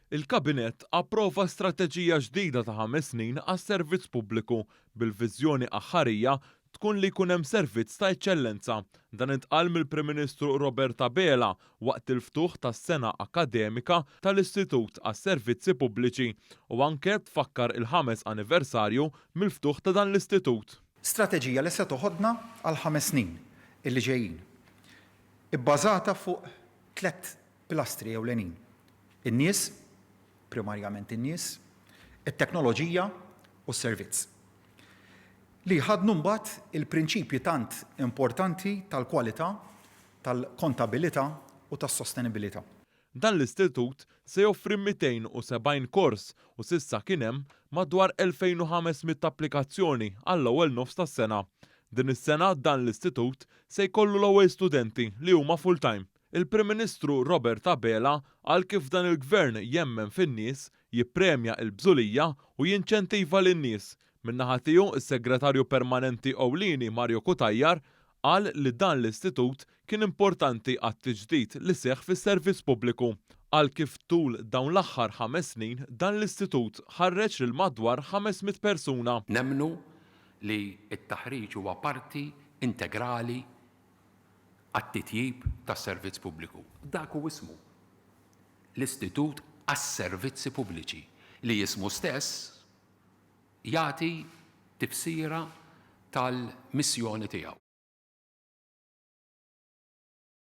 Il-Kabinett approva strateġija ġdida ta' 5 snin għas-servizz pubbliku bil-viżjoni aħħarija tkun li jkun hemm servizz ta' eċċellenza. Dan intqal mill-Prim Ministru Robert Abela waqt il-ftuħ tas-sena akademika tal-Istitut għas-Servizzi Pubbliċi u anke tfakkar il-5 anniversarju mill-ftuħ ta' dan l-istitut. Strateġija li se toħodna għal 5 snin illi ġejjin. Ibbażata fuq 3 pilastri ewlenin. In-nies, primarjament in-nies, it-teknoloġija u s-servizz. Li ħadnu mbagħad il-prinċipji tant importanti tal-kwalità, tal-kontabilità u tas-sostenibilità. Dan l-istitut se joffri 270 kors u s'issa kien hemm madwar 2500 applikazzjoni għall-ewwel nofs tas-sena. Din is-sena dan l-istitut se jkollu l-ewwel studenti li huma full-time. Il-Prim Ministru Robert Abela għal kif dan il-Gvern jemmen fin-nies, jippremja l-bżulija u jinċentiva lin-nies. Min-naħa tiegħu is-Segretarju Permanenti Ewlieni Mario Kutajjar qal li dan l-istitut kien importanti għat-tiġdid li seħħ fis-servizz pubbliku. Għal kif tul dawn l-aħħar 5 snin dan l-istitut ħarreġ lil madwar 500 persuna. Nemmnu li t-taħriġ huwa parti integrali għat-titjib tas-servizz pubbliku. Dak hu ismu l-Istitut għas-Servizzi Pubbliċi li jismu stess jagħti tifsira tal-missjoni tiegħu.